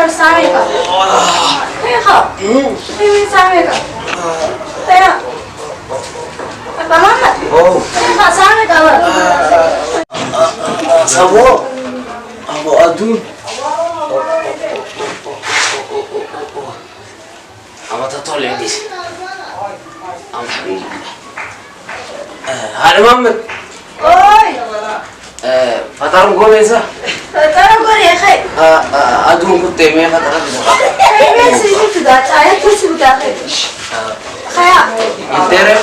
Saameka. Teka. Saameka. Teka. Pamana. Oh. Teka Saameka. Sabo. Abo adun. Amata tole dis. Hadi Muhammad. Oi. Fatarum gomeza. Fatarum gomeza ya khay. Adun kutte me fatarum bisa. Hey, sisi sudah. Ayat tu sudah. Khaya. Intere?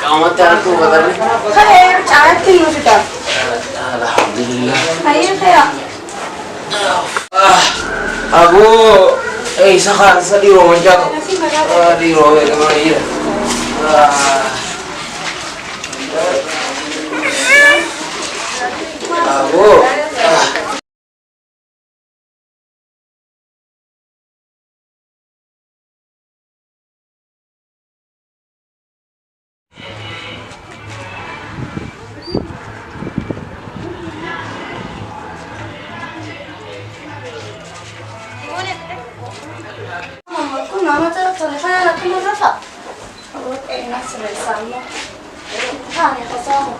Kamu tahu tu fatarum? Khaya, ayat tu sudah. Alhamdulillah. Khaya khaya. Abu, sekarang sedih roman jatuh. Di roman kemana ini? Abu. Mama tuh teleponnya anak nomor berapa? Aku enak sebentar sama. Tanya ke kamu.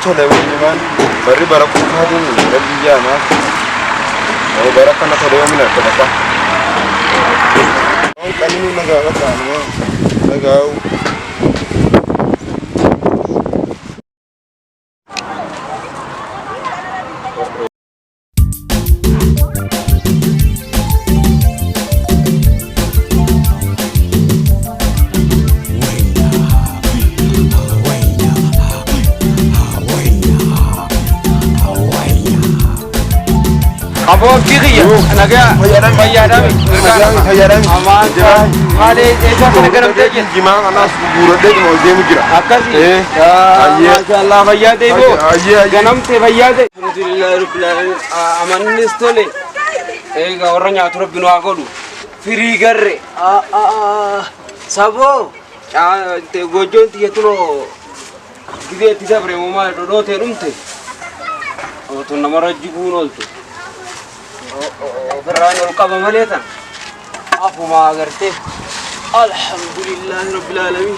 Tole wajibaan bari barakuu kaadin rabbi jaana barakana tole wamina kadaka qalini magaala taanuma nagaaw Abu kiriya, naga fayyadami, fayyadami, aman hale esa kana garam teje, jima anas buurde mo zemu jira, akasi, mashallah fayyade bo, ganam te fayyade, alhamdulillah rabbil alamin, aman nistole, ega oranya turab binu agodu, firi garre, sabo, te gojon tiya tulo, gide tisa bre mama do te rumte, o to namara jigun olto. براني القبة مليتا أفو ما قرتي الحمد لله رب العالمين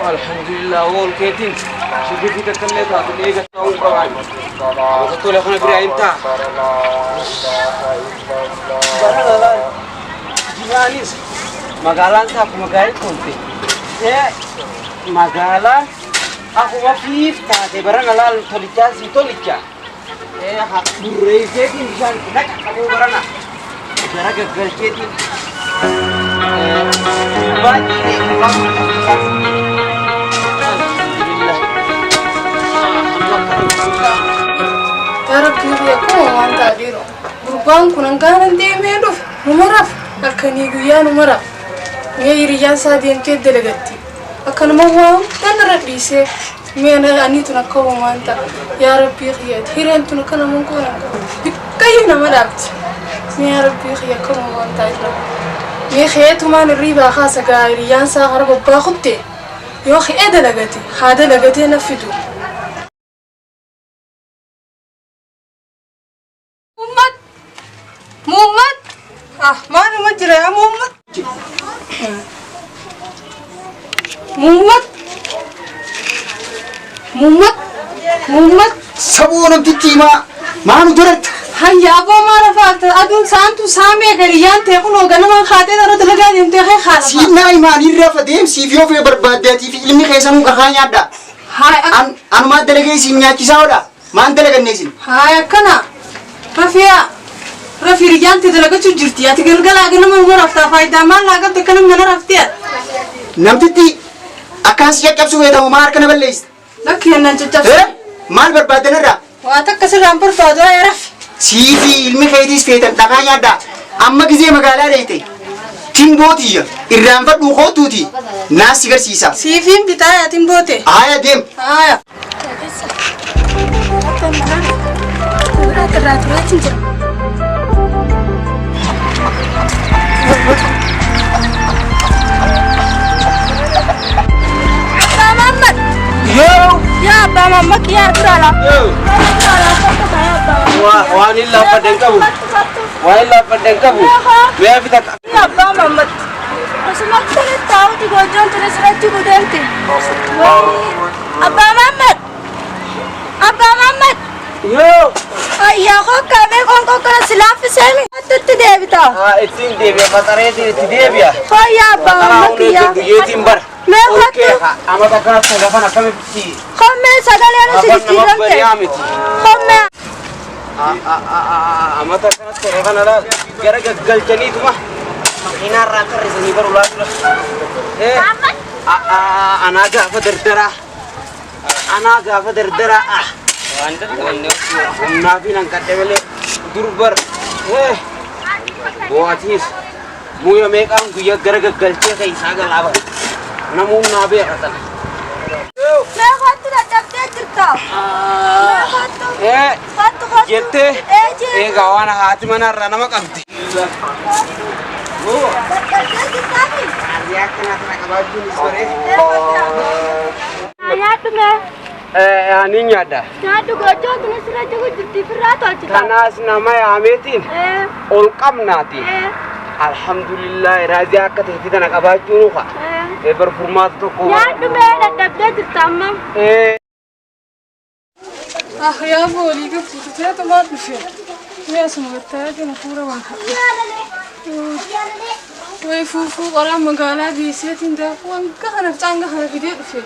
الحمد لله أول كيتين شوفي في تكليتها تلقى تاون قواعد وقلت له أخونا بريا إنتا برانا لا جيانيس مقالان تاكو مقالي كنتي مقالان aku mau fifta, de barang alal tolicha si tolicha, burrei ketin bisa nak aku barang, cara gagal ketin, banyak ni pulang Cara kiri aku mantap diro, berubah kunang kanan temedu, numeraf, akan iguya numeraf, ni irian sadian ke delegati. Akan mau kan radise mena ani tu nak kau manta ya Rabbi khiyat hiran tu nak kana mungkuna kayu nama dapt ya Rabbi khiyat kau manta itu ya khiyat tu mana riba khasa gairi yang sa harap bakhute ya khi ada lagati nafidu Muhammad mana majra ya Muhammad Muhammad Sabuunam tittiima maanu duratti. hayya aboo maala faakta aduun saantu saamee gariyaan ta'e kun ganama haatee dara dalagaa deemtee kee haasa. Siinaa imaanii irraa deemsii fi ofii barbaaddeetii fi ilmi keessanuu qarraa nyaadha. Anumaa dalagee isin nyaachisaa oodha. Maan dalaganne isin? Haay akkana rafii riyyaan ta'e dalagachuu jirti ati galgalaa ganama nama raftaa faayidaa maal laa qabde akka nama mana raftee. Namtitti akkaas caccabsuu beekamu maa harka na balleessi? Lakki yennaan caccabsu. Maal barbaadan irraa? Waa takka sirraan barbaadu yaa rafi. Sii fi ilmi keetiis feetan dhaqaa nyaadha. Amma gizee magaalaa deete. Timbootiyya irraanfadhuu kootuuti naas si garsiisa. Siifiin bitaa yaa timboote. Haaya deem. Haaya. Ya Abba Mama kiya turala. Waan illa fadden qabu. Waan illa fadden qabu. Mee fita. Ya Abba Mama. Asuma tele tahu di gojon tele serati budenti. Abba Mama. Abba Mama. Yo. Ayah kok kami kongkong kena silap semi. Tuh dia bita. Isin deebiya mataree ti deebiya. Oh ya Abba Mama kiya. Yeetiin bar. Mee Okay, hatu. ama takana telefon akkamitti. Komme sagale anu Afaan sedikit nama ramte. bari'aa miti. Komme. Ama takana telefon ala gara gaggalchaniituma. Inaarraa qarrisanii baru laatudha. Anaa gaafa dardara. Anaa gaafa dardara. Humnaa fi nan kadhe malee durbar. Bo'aatiis muuya meeqaan guyyaa gara gaggalchee keessaa galaaba. Namoonni naa beekatan. Mee hatu dah dapet cerita. Hatu. Jettee eegaa waan haati manarraa nama qabdi. Nyatu me. Ani nyaadha. Nyatu gojo kini sira jago jadi berat aja. Kanaas nama yaameetiin ol qabnaati. Alhamdulillah raazii akka ta'etti tana qabaachuun ufa. Eber furmaata tokko. Nyatu me dah dapet cerita mam. yaa boolii gabbuutee tumaa dhufee. Yaa sumugattee kana fuura waan hafe. Way fuufuu qoraan magaalaa geesseetiin daakuu hanga kanaaf caanga kana fidee dhufee.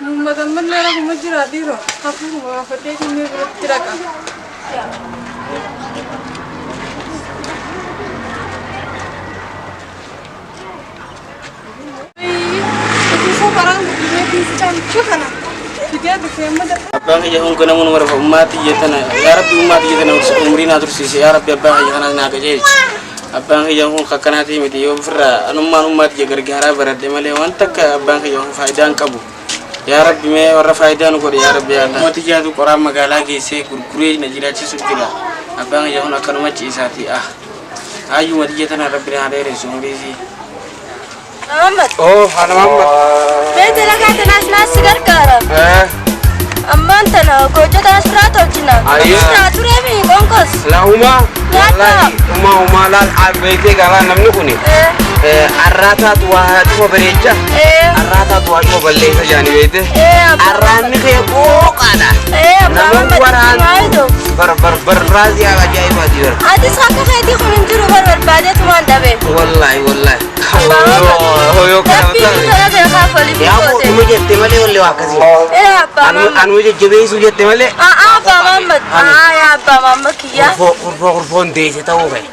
Uummataan mallee rakuma jira dhiiroo hafuuruma gaafadhee kennee biratti dhaqa. Fuufuu qoraan guddinee keessa caamchuu kana fidee dhufee mada. Abbaan kiyya kun kana mun warfa ummati jetana ya rabbi ummati jetana umrina tursisi ya rabbi abbaan kiyya kana na gajeelchi abbaan kiyya kun kakkanati miti yoo firra anummaan ummati gargaaraa baradhe malee waan takka abbaan kiyya kun faayidaan qabu ya rabbi mee warra faayidaan godhe ya rabbi Allah ummati jaatu qoraan magaalaa geessee gurguree na jiraachisu jira abbaan kiyya kun akkanuma ciisaati ayyu mati jetana rabbi na dheeressu umriisi Muhammad. Oh, hana Muhammad. Bete laga tenas nas gargara. Amman tana gojo tenas rato cina. Ayo. Rato remi kongkos. Lahuma. Nyata. Uma lan abete gala namni kuni. Arrata tua cuma berecha. Arrata tua cuma balleessa jaani beete. Arranni kee qooqaadha. Muhammad. Ngaido. Bar razi ajaiba jira. Adis kakak kayak kun jiru bade tuan dabe. Wallahi. Hoyo kana Tapi kana be khafali ya ko tumu jette male wolle wakasi. Anu jebe su jette male. Abba Muhammad. Ya Abba Muhammad kiya. Kurfo ndese tawo kay.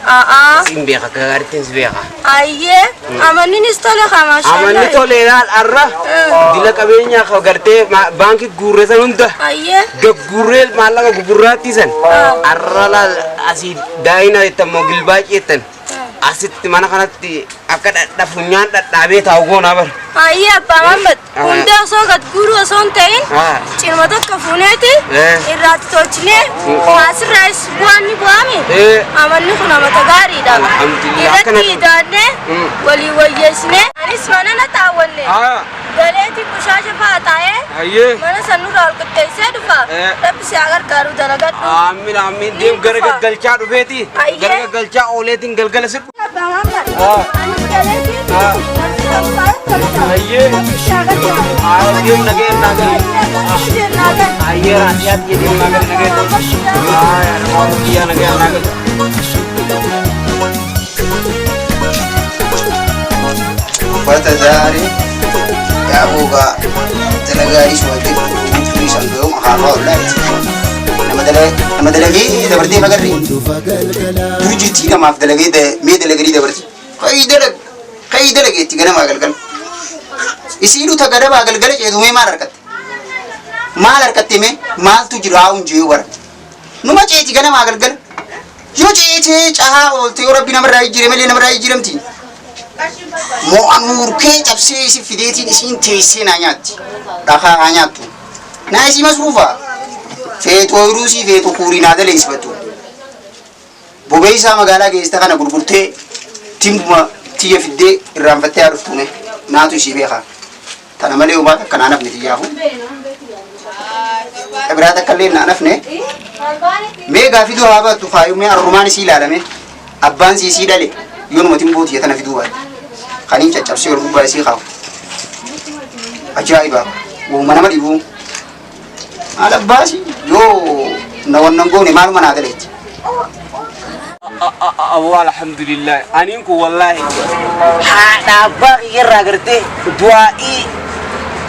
Simbe ka gartin sibeka. Ayye. Amani ni stole khama shallah. Amani tole dal arra. Dila kabenya ka garte banki gurre sanunda. Ayye. Gurre malaga gurrati san. Arra la asi daina itammo gilbaaqetan. Asitti mana kanatti akka dhadhafunyaan dhadhaabee taa'u goona bar. Ayye Abba Muhammad. Hunda osoo gad guruu osoo hin ta'in cinuma tokko fuuneeti irraatti tolchinee asirraas bu'aan ni bu'ame. Amanni kun amata gaariidha. Irratti idaannee walii wayyeessinee anis mana na taawwanne. Galeeti bushaasha fa'aa taa'ee mana sanurraa ol qixxeessee dhufa. Rabbi si haa gargaaru dalagadhu. Amiin deem gara gaggalchaa dhufeeti. Gara gaggalchaa ooleetiin galgala sirbu. Abba Muhammad. Anis galeeti. Deem nageen nagaa. Ayer hati-hati jadi naga-naga. Iya naga-naga. Ufata dari ya boga talaga iswati tuli sambil mahal lah. Nama dalagi dabarti magari. Turjiti nama dalagi de me dalagi dabarti. Kai dalagi tiga nama galgal. Isi itu tagada bagalgal itu me mararkat. Malarkat me mal tu jiraun jiwar. Numa ceti tiga nama galgal. Yo ceti caha ol teora bina merai jirem le merai jirem ti. Mo anur ke tapsi isi fideti isin tesi nanyati. Taka anyatu. Na isi masrufa. Feetu Ruusi feetu Kuurina dale isbatu. Bobeisa magala geesta kana gurgurte timbuma tiya fidde irranfatte arftune naatu isi beeka. Tana male ubata kana nafne tiyahu. Ibrata kalle na nafne. Me gafidu haba tu fayu me arrumani si lalame. Abban si dale yonu matimbo tiya tana fidu wa. Khanin chachapsi ur gubba si khaw. Ajaiba. Wo manamadi bu. Ada basi yo nawanango ni malu mana adalej Alhamdulillah aninku wallahi hada ba iragarte duai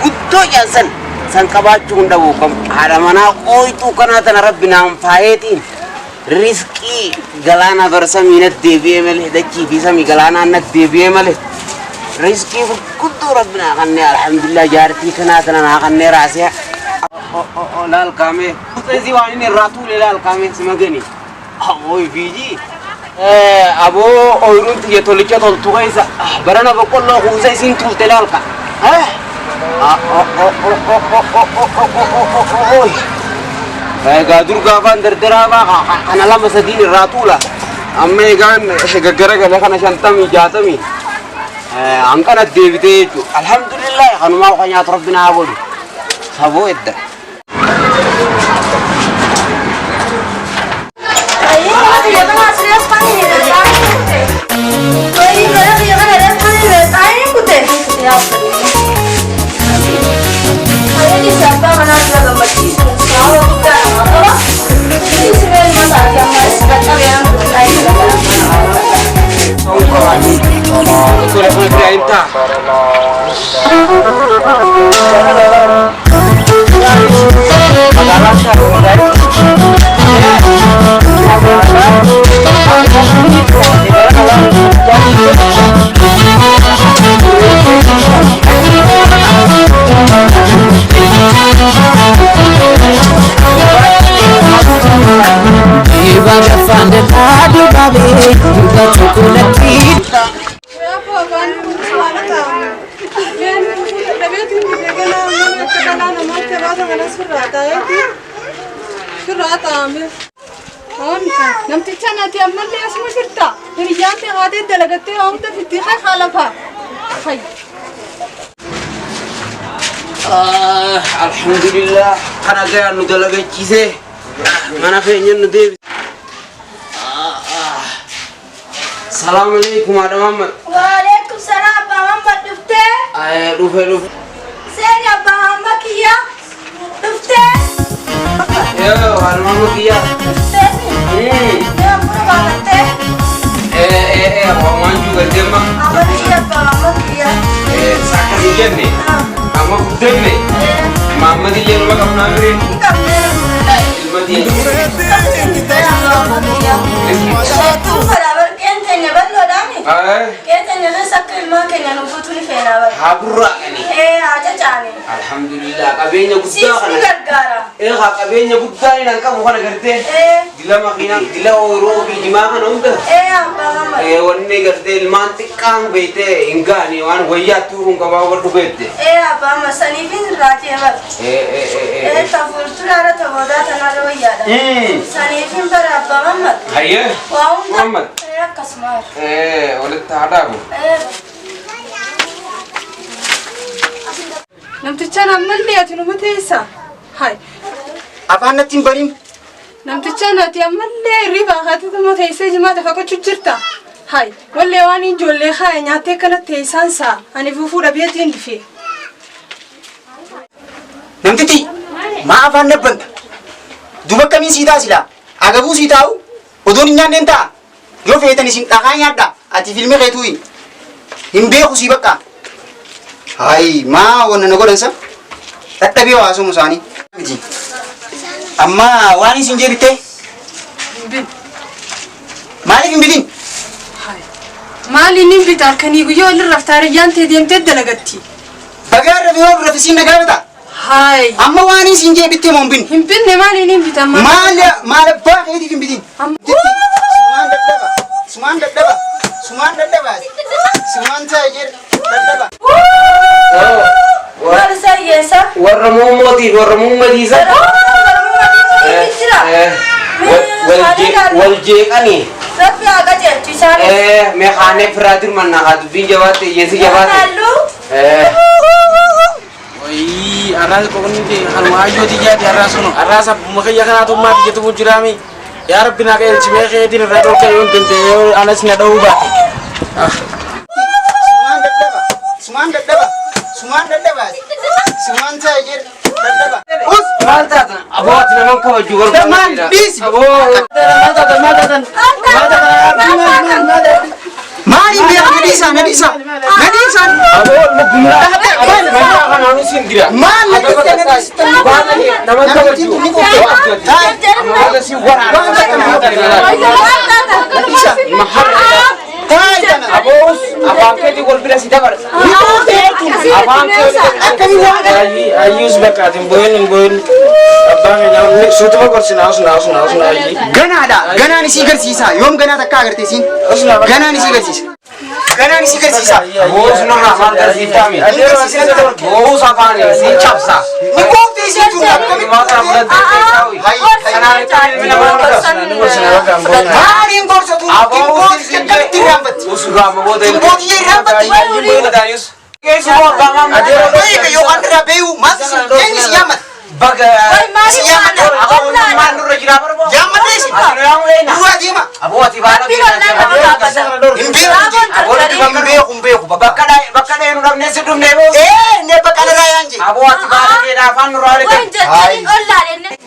guddo jansan san kabachu ndawo kam hada mana qoitu kana tan rabbina faetin rizqi galana versa minat dbml hadachi bisami galana nak dbml rizqi guddo rabbina kanne alhamdulillah jarti kana tan na kanne rasiya lal kame tezi wani ne ratu le lal kame simageni oy biji abo oyrun tiye tolicha tol tugaisa barana bokollo khuzai sin tul telalka oy gadur gafan derderaba kana lama sadini ratula amme gan gagara gala kana shantami jatami ankana devite alhamdulillah hanuma khanya rabbina abodi sabo edda نمتشاناتي أمال لي اسمه شرطة رجالتي غادي دلقتي هم تفتي خالفها خي الحمد لله أنا جاي ندلقة كيسة أنا فيني نديب السلام عليكم يا محمد وعليكم السلام يا محمد دفتر لوف سين يا محمد كيا دفتر يا محمد كيا يا محمد Roman juga jema. Apa dia Mama dia? Sakit dia nih. Kamu udah nih. Mama dia rumah kamu nanti. Kamu Ilmu dia. Itu berabar kentenya baru dami. Kentenya tu sakit mah kentenya numpuk tu ni fena. Habura ni. Aja cani. Alhamdulillah. Kabenya gudda kan. Gara. Kabenya gudda ni nak kamu kan kerja. Dila makina dila oro bijima kan onda. Apa? Wanne kerja ilmantik kang bete ingani wan waya turun kamu baru bete. Apa masani bin rati apa? Tafur tu lara taboda tanah waya dah. Sani bin berapa Muhammad? Ayah. Muhammad. Kasmar. Oleh tak aku. نمتشان أمال لي أتنو متيسا هاي Afaan natti hin barin. نمتشان أتي أمال لي ريبا خاتي تمو تيسا جماعة فكو تشجرتا هاي واللي واني جولي خاي نعطي كانت تيسان سا أنا فوفو ربيتين دفي Namtichi maa afaan dhabbanta duba kamiin sii taasila agabuu sii taa'u odoon hin nyaanneen ta'a yoo feetan isin dhaqaa nyaadha ati filmii keetuu hin beeku sii bakka hayi maa wanna na godhansa dadhabee haasa'uun isaanii amma waan isin jedhite maaliif hin bitin maaliin hin bita halkanii guyyoo illee raftaariyyaan ta'e deemtee dalagatti bagaarra fi yoo rafisiin nagaa bita hayi amma waan isin jedhite moo hin bin hin binne maaliin hin bita maal abbaa keetiif hin bitin sumaan dadhaba sumaan taa'e jedha dadhaba Wal sayesa. warra mummootiif warra mummadiisa wal jeeqanii Rabbi aga jechu isaan. meeqaanee firaa dirmanna haa dubbiin jabaate yeesi jabaate Hallu. Wayii arraasa qoqqoonni halma hayyooti jaati arraasa no arraasa makayya kanaatu maati jettu bujjiraami yaa rabbi naa qajeelchimee keetiin irraa dhorkee yoo hin dandeenye anas na dha'uu baate. sumaan taa'e jedha dadhaba maal taatan abooti naman kabaju maal dhiisi maaliin beeku na dhiisaa maal naman kabaju Abos, abang keti gol bila si dapat. Abang keti. Ayus bakatin boyin abang yang suatu kau korsin aus ayi. ganaadha ganaan isii garsiisa yoom ganaa takka agarteesin ganaan isii garsiisa Abos no ramal kasi kami. Abos apaan ya si capsa. ni koofti isii tun akkamitti maaliin gorsatu kimbooti akkamitti irraanfatti Usuga mabode. kimbooti irraanfatti Baik, yo andra beu, mas ini si yamat. Baga. Si yamat. Aku mandu rajin apa bro? Yamat desi. Dua dia mah. Abu ati bana. Bakka yang udah nasi dum nebo. Ne bakal rayanje. Abu ati bana kena fan nurale kan.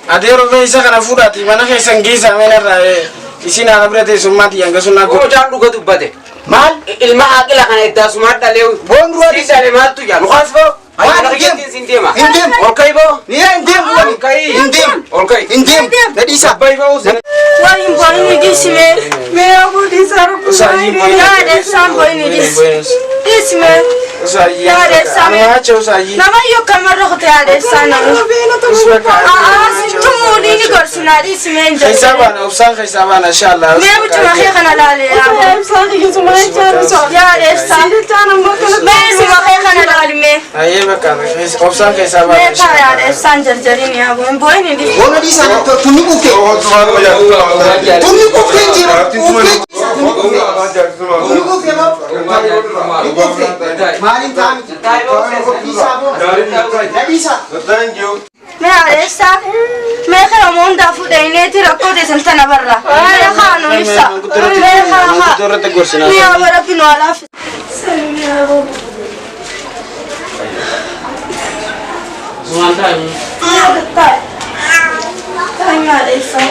Adero bisa kana fudati mana kayak senggisa menerra isi na berarti sumati yang kesunah Aku jangan duga tuh bade. Mal ilma akila kan itu smart daleu. Bon dua Di sana mal tuh ya. Lukas bo. Ayo nak kita sini mah. Indim. Orkai bo. Ni indim. Orkai. Indim. Jadi Sabai bo. Wah boy ni disme. Me aku disaru kusai. Ya ada sam boy ni disme. Usayi. Ya ada sam. Acha usayi. Nama yo kamar rohte ada sana. Situ ni gorsina disme. Kaisabana upsan kaisabana inshallah. Me abu cuma kaya kana lale. Ya ada sam. Me cuma kaya kana lale me. Aye bakar. Upsan kaisabana. Me para ada sam jadi ni abu. Boy ni di. Bona di sana tuni kufte. Tuni kufte jiro. Tuni kufte ma. Malin tami. Jadi sa. Thank you. Me ada sam. Me kaya monda fuda ini tu rakot di sana barra. Me kanu nisa. Me kanu. Me awara pinu alaf.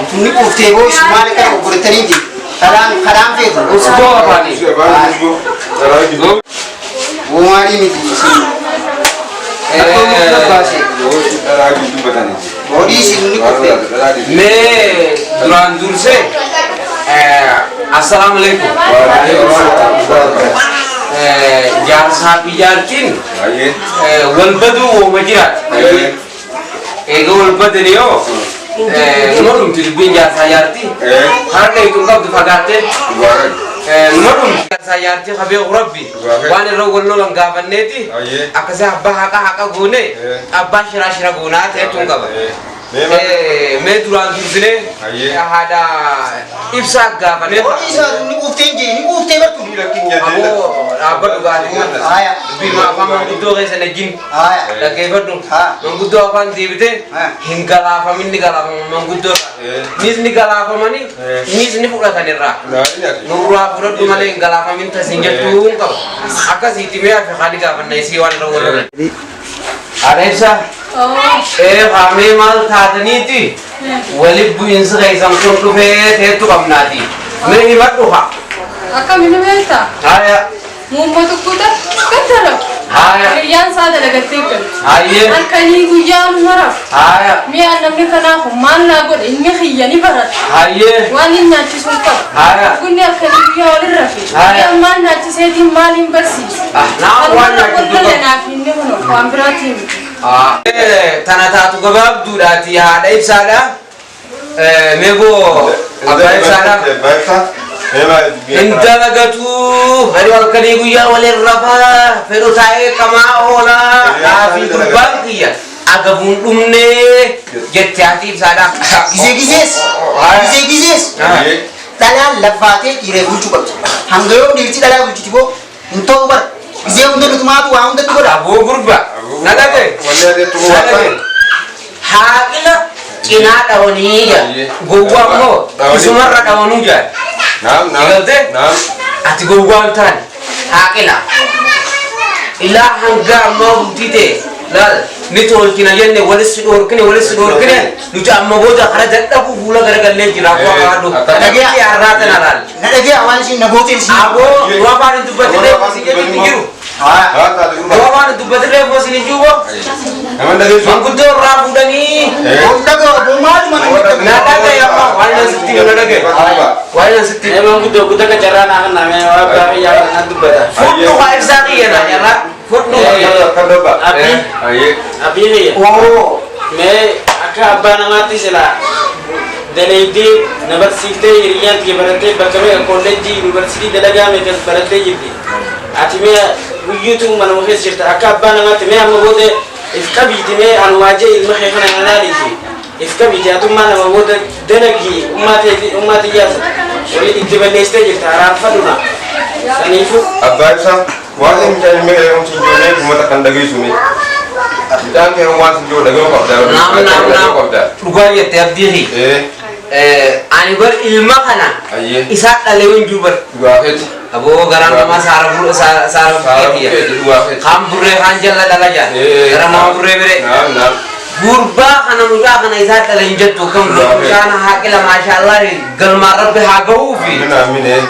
Tuni kufte bo ismail kan ukurtani di. Kadang fetu. Usbo apa ni? Wari ni di sini. Bodi sini kufte. Me duran durse. Assalamualaikum. Jar sapi jarkin. Walbadu wo majirat. Ego walbadu ni yo. Nomor tujuh jar sayarti. Harga itu kau tu fagate. Nomor sayarti kabe Rabbi. Wani rogol no langgaban neti. Akasa haka gune. Abba shira guna te tungaba. Me duran durse. Ada ifsak gaban. Bodi sa ni kufte bertu. Abba duga Aya. Bima apa mengkudo ke sana jin. Aya. Lagi berdu. Mengkudo apa nanti bete? Hingga apa min digala mengkudo. Nis digala apa mani? Nis ni pula kanira. Nurua pura tu mana hingga apa min tersinjat tu kau. Akas itu me apa kali kapan nasi wan rongol. Ada isa. Kami mal tataniti. Walib buin sa isang kuntufe tetu kamnati. May matuha. Aka minumeta. Haya. Mumma tukuta katara. Haya. Riyan sada lagatikal. Haya. Alkani guyan maraf. Haya. Mi anamni kana humman na god inni khiyani barat. Haya. Wani nyachi sulka. Haya. Gunni alkani guyan rafi. Haya. Ya man nyachi sedi malin barsi. Na wanya kuduga na finne hono kwambrati. Tanatatu gabab durati hada ibsada. Mego abba ibsada. Indalagatu hari alkani guya walir rafa feru tae kama ola nafi turbankiya agabun dumne jettati ibsada. Gizes. Dala lafate ire bulchu qabdi. Hangayo dirti dala bulchu tibo. Into bar. Gize unda nutumatu wa unda tibo. Abo gurba. Nadake. Wala tu wa. Hakila ina dawaniya. Gogwa mo. Isumarra dawanuja. Naam. Ati gogwa tan. Hakila. Ila hanga mo butite. Lal nitol kina yenne walis kine nuja amma boda kharaja dabu bula garagalle jira ko ado. Adage arata nalal. Nadage awan si nabotin si. Abo waban dubatle posike digiru. Waban dubatle posine jubo. Mangkudo rabudani. Ondaga bomal man. Nadage amma wala sitti nadage. Wala sitti. Mangkudo kutaka jarana kan name wa ya dubata. Futu five saki ya nyala. Futu Abi ni. Oh. Me aka abba nangati sila. Dalaidi university iriyan ke barate bakame college university dalaga me kas barate yidi. Ati me yutu man mo khesirta aka abba nangati me am bode iskabi me anwaje ilmu khaykhana analisi. Iskabi jatu man mo bode dalagi ummati yas. Ori idibale stage tarar faduna. Sanifu Abbaisa wani mutane mai yawan cin jone kuma ta kan dage su ne. Idan kai wasu jo daga kwabda. Nam. Rugar ya tabdiri. Ani bar ilma kana. Isa dalewin jubar. Wahid. Abo garan ma saraf ketiya. Kam burre hanjalla dalaja. Garan ma burre bere. Naam. Gurba kana muja kana isa dalain jattu kam kana hakila masyaallah galma rabbi hagahu fi. Amin.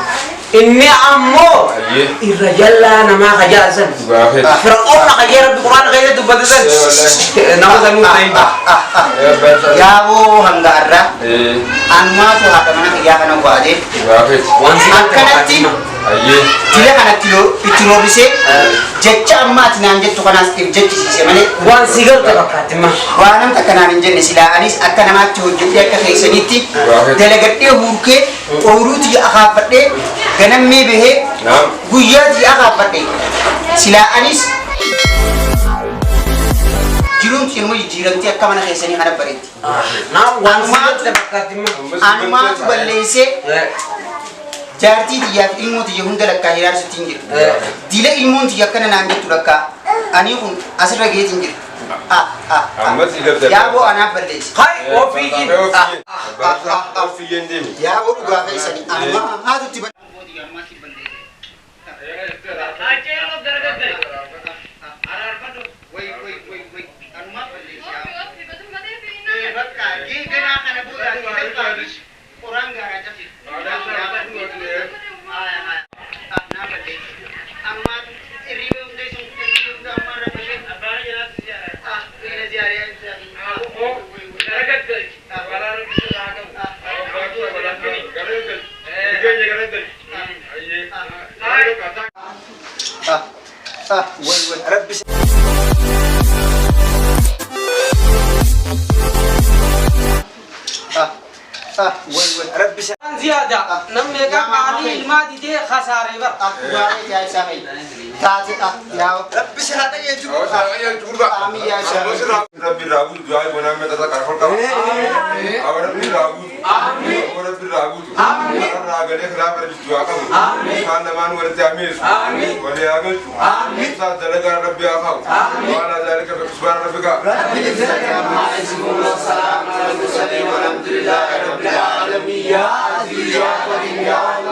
Inni ammo irajalla nama kajasan fir'aun nakajara bi Quran kaya tu batasan nama sanu tayin Ya bo hangarra. Anma tu hakamana kiya kana wade. wansi Akkanatti. Tile kana itiro bise. Jecha amma tinan jettu kana jechi sise male. wansi gal tabakatima Wanam takana injenne sila anis akkana matti hojjete akka keesaniti. Dalagadde hurke oruti akafadde ganamme behe guyyati akafadde. Sila anis jirum sirmo jiranti akka mana keesani kana baretti. na wansi gal tabakatima Anuma tu balleesse jaartii xiyyaaf ilmoo xiyya hunda lakkaa hiraarsutti hin jiru. Dila ilmoon xiyya akkana naan jettu lakkaa ani kun asirra geetiin jiru. Yaa boo anaaf balleesse. hai ofiji Yaa boo dhugaa keessanii anuma haatutti balleesse. rabbi ziyada namme ka qali ilmadi de khasare bar Rabbi sirata yeju. Amin ya Allah. Rabbi ragu doa bona me tata karfol ka. Amin. Rabbi ragu. Amin. Rabbi ragu. Amin. Raga de khara par doa ka. Amin. Khan naman wal jamis. Amin. Wal yagal. Amin. Sa dalaga rabbi akhaw. Amin. Wa la zalika subhan rabbika. Rabbil izzati amma yasifun wa salamun ala al mursalin walhamdulillahi rabbil alamin. Ya aziz ya karim ya